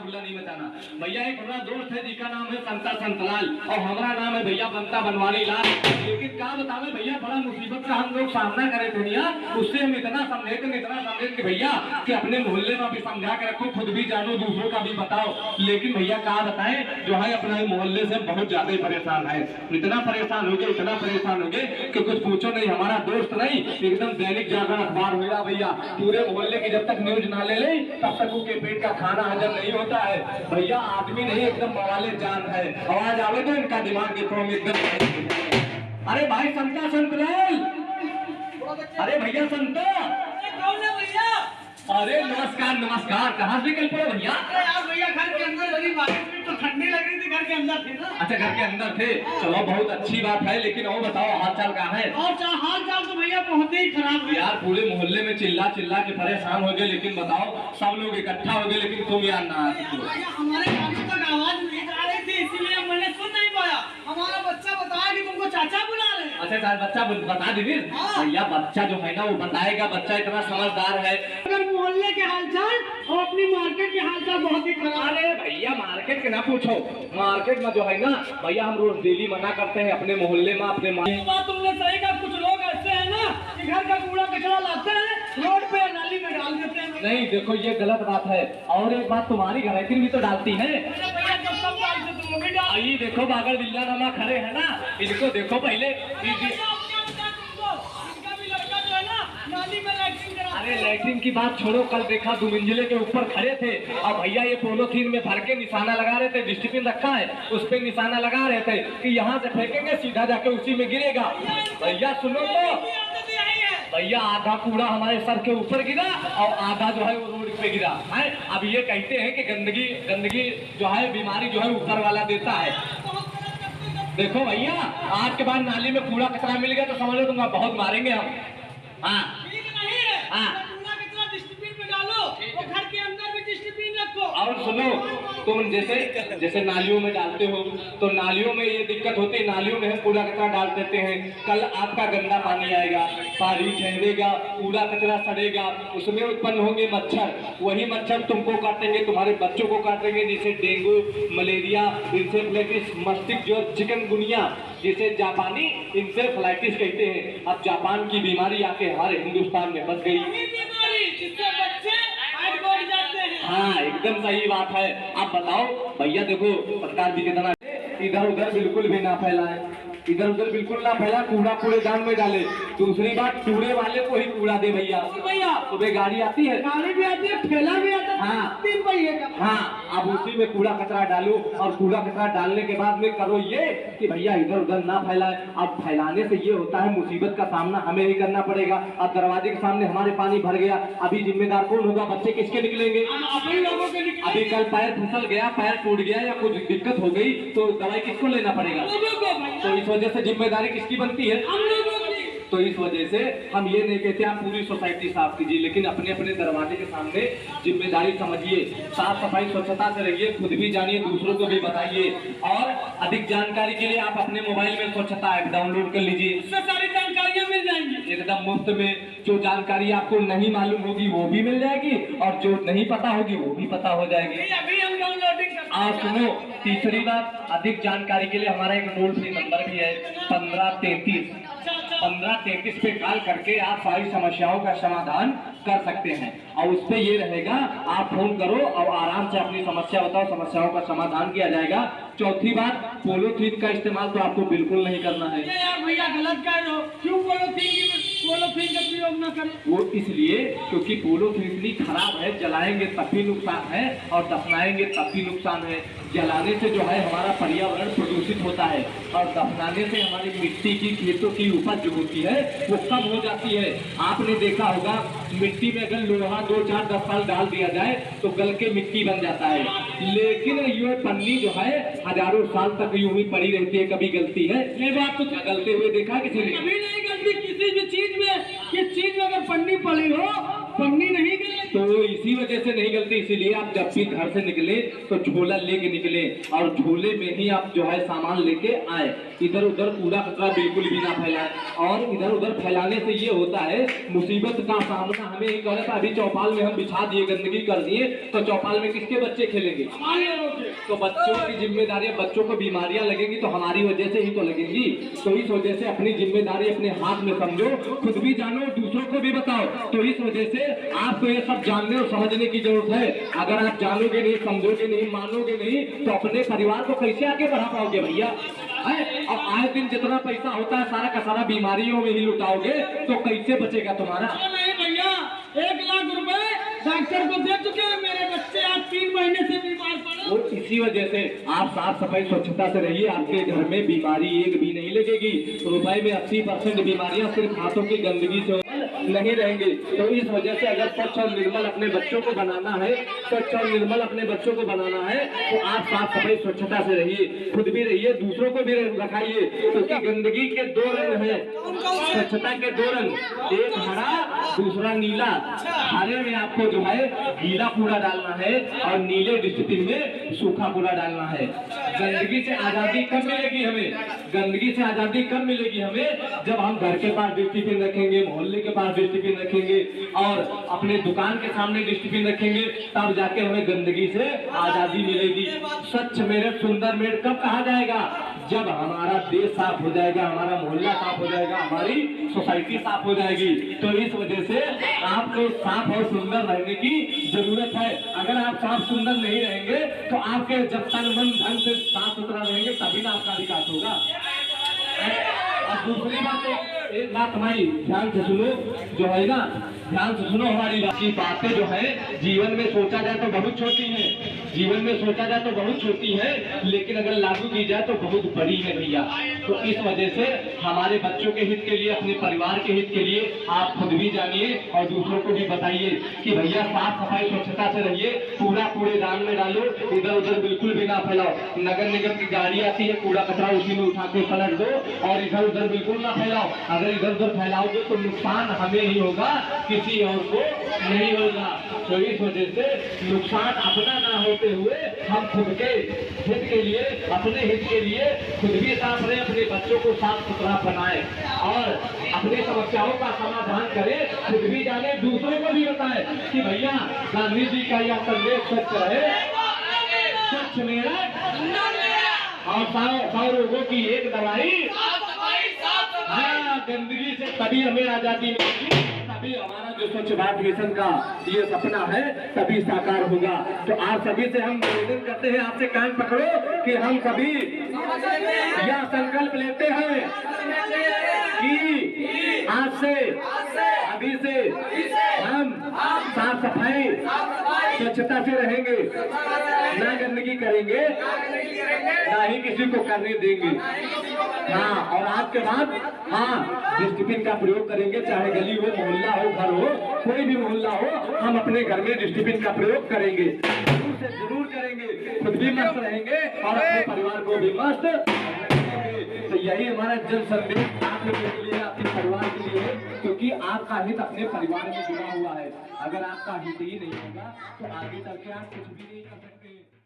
हल्ला नहीं मचाना भैया। एक हमारा दोस्त है जिसका नाम है संता संतलाल और हमारा नाम है भैया बनता बनवारी लाल। लेकिन क्या बतावे भैया, बड़ा मुसीबत का हम लोग सामना करे थे भैया। उससे हम इतना समझे कि भैया कि अपने मोहल्ले में भी समझा के रखो, खुद भी जानो दूसरों का भी बताओ। लेकिन भैया क्या बताएं, जो है अपने मोहल्ले से बहुत ज्यादा परेशान है। इतना परेशान हो गए कि कुछ पूछो नहीं। हमारा दोस्त नहीं, एकदम दैनिक जागरण अखबार हुआ भैया। पूरे मोहल्ले की जब तक न्यूज ना ले ले तब तक उनके पेट का खाना हजम नहीं होता है भैया। आदमी नहीं, एकदम बवाले जान है। आवाज आवे तो इनका दिमाग देखो एकदम। अरे भाई संता संतलाल, अरे भैया संता। कौन है भैया? अरे नमस्कार, कहाँ से निकल पड़े भैया? अरे यार भैया घर के अंदर लगी बारिश में तो ठंडी लग रही थी, घर के अंदर थे ना। अच्छा घर के अंदर थे, चलो बहुत अच्छी बात है। लेकिन वो बताओ हाल चाल कहाँ है? और हाल चाल तो भैया बहुत ही खराब है यार। पूरे मोहल्ले में चिल्ला के परेशान हो गए। लेकिन बताओ सब लोग इकट्ठा हो गए, लेकिन तुम यार ना हमारे कानों तक आवाज नहीं आ रही थी, इसीलिए मैंने सुन नहीं पाया। हमारा बच्चा बताया कि तुमको चाचा बुला रहे हैं। अच्छा बच्चा बता दीजिए भैया। बच्चा जो है ना वो बताएगा, बच्चा इतना समझदार है। अगर मोहल्ले के हालचाल और अपनी मार्केट के हालचाल बहुत ही खराब। अरे भैया मार्केट के ना पूछो, मार्केट में जो है ना भैया हम रोज डेली मना करते हैं अपने मोहल्ले में अपने बात तुमने सही कहा। कुछ लोग ऐसे हैं ना कि घर का कूड़ा कचरा लाते हैं, रोड पे नाली में डाल देते हैं। नहीं देखो ये गलत बात है। और एक बात, तुम्हारी घरेती भी तो डालती है। भैया जब सब डालते तुम भी डाल। ये देखो बागड़ बिल्ला नामा खड़े है ना, इनको देखो पहले। अरे लैट्रिन की बात छोड़ो, कल देखा 2 मंजिले के ऊपर खड़े थे और भैया ये पॉलीथीन में भर के निशाना लगा रहे थे। डिस्ट्रिबिन रखा है उस पे निशाना लगा रहे थे कि यहाँ से फेंकेंगे सीधा जाके उसी में गिरेगा। भैया सुनो तो, भैया आधा कूड़ा हमारे सर के ऊपर गिरा और आधा जो है वो रोड पे गिरा है। अब ये कहते हैं कि गंदगी जो है बीमारी जो है ऊपर वाला देता है। देखो भैया आज के बाद नाली में कूड़ा कचरा मिल गया तो समझ लो तुम बहुत मारेंगे हम। हाँ डिस्ट्रिबिन में डालो और घर के अंदर भी डिस्ट्रिबिन रखो। और सुनो, तुम जैसे नालियों में डालते हो तो नालियों में ये दिक्कत होती है, नालियों में हम कूड़ा कचरा डाल देते हैं। कल आपका गंदा पानी आएगा, पानी ठहरेगा, कूड़ा कचरा सड़ेगा, उसमें उत्पन्न होंगे मच्छर। वही मच्छर तुमको काटेंगे, तुम्हारे बच्चों को काटेंगे, जिसे डेंगू, मलेरिया, इंसेफ्लाइटिस, मस्तिष्क ज्वर, चिकनगुनिया, जिसे जापानी इंसेफ्लाइटिस कहते हैं। अब जापान की बीमारी आके हमारे हिंदुस्तान में बस गई। हाँ एकदम सही बात है। आप बताओ भैया, देखो सरकार भी कितना इधर उधर बिल्कुल भी ना फैलाए, इधर उधर बिल्कुल ना फैला, कूड़ा कूड़ेदान में डाले। दूसरी बात, कूड़े वाले को ही कूड़ा दे भैया। सुबह गाड़ी आती है, गाड़ी भी आती है, ठेला भी आता है। हाँ 3 पहिए का। हाँ, अब उसी में कूड़ा कचरा डालो और कूड़ा कचरा डालने के बाद में करो ये कि भैया इधर उधर ना फैलाए। अब फैलाने से ये होता है मुसीबत का सामना हमें ही करना पड़ेगा। अब दरवाजे के सामने हमारे पानी भर गया, अभी जिम्मेदार कौन होगा? बच्चे किसके निकलेंगे? अभी कल पैर फिसल गया, पैर टूट गया या कुछ दिक्कत हो गई तो दवाई किसको लेना पड़ेगा? तो इस वजह से जिम्मेदारी किसकी बनती है? तो इस वजह से हम ये नहीं कहते आप पूरी सोसाइटी साफ कीजिए, लेकिन अपने अपने दरवाजे के सामने जिम्मेदारी समझिए, साफ सफाई स्वच्छता से रहिए, खुद भी जानिए, दूसरों को भी बताइए। और अधिक जानकारी के लिए आप अपने मोबाइल में स्वच्छता ऐप डाउनलोड कर लीजिए, उससे सारी जानकारियां मिल जाएंगी एकदम मुफ्त में। जो जानकारी आपको नहीं मालूम होगी वो भी मिल जाएगी और जो नहीं पता होगी वो भी पता हो जाएगी। अभी हम डाउनलोडिंग करते हैं। आप सुनो, तीसरी बात, अधिक जानकारी के लिए हमारा एक टोल फ्री नंबर भी है 1533 पे कॉल करके आप सारी समस्याओं का समाधान कर सकते हैं। और उस पे ये रहेगा, आप फोन करो और आराम से अपनी समस्या बताओ, समस्याओं का समाधान किया जाएगा। चौथी बात, पॉलीथीन का इस्तेमाल तो आपको बिल्कुल नहीं करना है। यार भैया गलत कह रहे हो, क्यों पॉलीथीन का प्रयोग न करें? वो इसलिए क्योंकि पॉलीथीन इतनी खराब है, जलाएंगे तब भी नुकसान है और दफनाएंगे तब भी नुकसान है। जलाने से जो है हमारा पर्यावरण प्रदूषित होता है और दफनाने से हमारी मिट्टी की, खेतों की उपज जो होती है वो कम हो जाती है। आपने देखा होगा मिट्टी में अगर लोहा 2, 4, 10 साल डाल दिया जाए तो गल के मिट्टी बन जाता है, लेकिन ये पन्नी जो है हजारों साल तक यूं ही पड़ी रहती है, कभी गलती है? ये बात तो गलते हुए देखा किसी ने? कभी नहीं गलती किसी भी चीज में। किस चीज में अगर पन्नी पड़ी हो, पन्नी नहीं गलेगी। तो इसी वजह से नहीं गलती। इसीलिए आप जब भी घर से निकले तो झोला लेके निकले और झोले में ही आप जो है सामान लेके आए। इधर उधर कूड़ा कचरा बिल्कुल भी ना फैलाएं, और इधर उधर फैलाने से ये होता है मुसीबत का सामना हमें ही करना था। अभी चौपाल में हम बिछा दिए, गंदगी कर दिए, तो चौपाल में किसके बच्चे खेलेंगे? तो बच्चों की जिम्मेदारी, बच्चों को बीमारियां लगेंगी तो हमारी वजह से ही तो लगेंगी। तो इस वजह से अपनी जिम्मेदारी अपने हाथ में समझो, खुद भी जानो, दूसरों को भी बताओ। तो इस वजह से आपको ये सब जानने और समझने की जरूरत है। अगर आप जानोगे नहीं, समझोगे नहीं, मानोगे नहीं, तो अपने परिवार को कैसे आगे बढ़ा पाओगे भैया? और आए दिन जितना पैसा होता है सारा का सारा बीमारियों में ही लुटाओगे तो कैसे बचेगा तुम्हारा? नहीं भैया, 1 लाख रुपए डॉक्टर को दे चुके हैं, मेरे बच्चे आज 3 महीने से बीमार पड़े। और इसी वजह से आप साफ सफाई स्वच्छता से रहिए, आपके घर में बीमारी एक भी नहीं लगेगी। रुपए में 80% बीमारियां सिर्फ हाथों की गंदगी से नहीं रहेंगे। तो इस वजह से अगर स्वच्छ और निर्मल अपने बच्चों को बनाना है, स्वच्छ और निर्मल अपने बच्चों को बनाना है, तो आप साफ सफाई स्वच्छता से रहिए, खुद भी रहिए, दूसरों को भी रखाइए। क्योंकि गंदगी के 2 रंग है, स्वच्छता के 2 रंग, एक हरा दूसरा नीला। हरे में आपको जो है गीला कूड़ा डालना है और नीले डस्टबिन में सूखा कूड़ा डालना है। गंदगी से आजादी कब मिलेगी हमें? गंदगी से आजादी कब मिलेगी हमें? जब हम घर के पास डस्टबिन रखेंगे, मोहल्ले के पास डस्टबिन रखेंगे और अपने दुकान के सामने डस्टबिन रखेंगे, तब जाके हमें गंदगी से आजादी मिलेगी। स्वच्छ मेरठ सुंदर मेरठ कब कहा जाएगा? जब हमारा देश साफ हो जाएगा, हमारा मोहल्ला साफ हो जाएगा, हमारी सोसाइटी साफ हो जाएगी। तो इस वजह से आपको साफ और सुंदर रहने की जरूरत है। अगर आप साफ सुंदर नहीं रहेंगे तो आपके जब तन मन धन से साफ सुथरा रहेंगे तभी ना आपका विकास होगा। और दूसरी बात, एक बात हमारी ध्यान से सुनो, जो है ना, ध्यान से सुनो हमारी बात की बातें जो है जीवन में सोचा जाए तो बहुत छोटी है, जीवन में सोचा जाए तो बहुत छोटी है, लेकिन अगर लागू की जाए तो बहुत बड़ी है भैया। तो इस वजह से हमारे बच्चों के हित के लिए, अपने परिवार के हित के लिए आप खुद भी जानिए और दूसरों को भी बताइए कि भैया साफ सफाई स्वच्छता से रहिए, कूड़ा कूड़ेदान में डालो, इधर उधर बिल्कुल भी ना फैलाओ। नगर निगम की गाड़ी आती है, कूड़ा कचरा उसी में उठा के पलट दो और इधर उधर बिल्कुल ना फैलाओ। अगर इधर उधर फैलाओगे तो नुकसान हमें ही होगा, किसी और को नहीं होगा। तो इस वजह से नुकसान अपना ना होते हुए हम खुद के हित के लिए, अपने हित के लिए खुद भी साफ रहे, अपने बच्चों को साफ सुथरा बनाए और अपनी समस्याओं का समाधान करें, खुद भी जाने, दूसरों को भी बताएं कि भैया गांधी जी का यह संदेश स्वच्छ रहे, स्वच्छ मेरठ और 100 रोगों की एक दवाई। हाँ, गंदगी से तभी हमें आजादी मिलेगी, तभी हमारा जो स्वच्छ भारत मिशन का ये सपना है तभी साकार होगा। तो आप सभी से हम निवेदन करते हैं, आपसे कान पकड़ो कि हम सभी यह संकल्प लेते हैं कि आज से, अभी से हम साफ सफाई स्वच्छता से रहेंगे, ना गंदगी करेंगे, ना ही किसी को करने देंगे। हाँ, और आज के बाद डस्टबिन का प्रयोग करेंगे, चाहे गली हो, मोहल्ला हो, घर हो, कोई भी मोहल्ला हो, हम अपने घर में डस्टबिन का प्रयोग करेंगे, जरूर से जरूर करेंगे, खुद भी मस्त रहेंगे और अपने परिवार को भी मस्त रखेंगे। तो यही हमारा जन संदेश आप लोगों के लिए, आपके परिवार के लिए, क्योंकि आपका हित अपने परिवार में जुड़ा हुआ है। अगर आपका हित ही नहीं होगा तो आगे चल के आप कुछ भी नहीं कर सकते।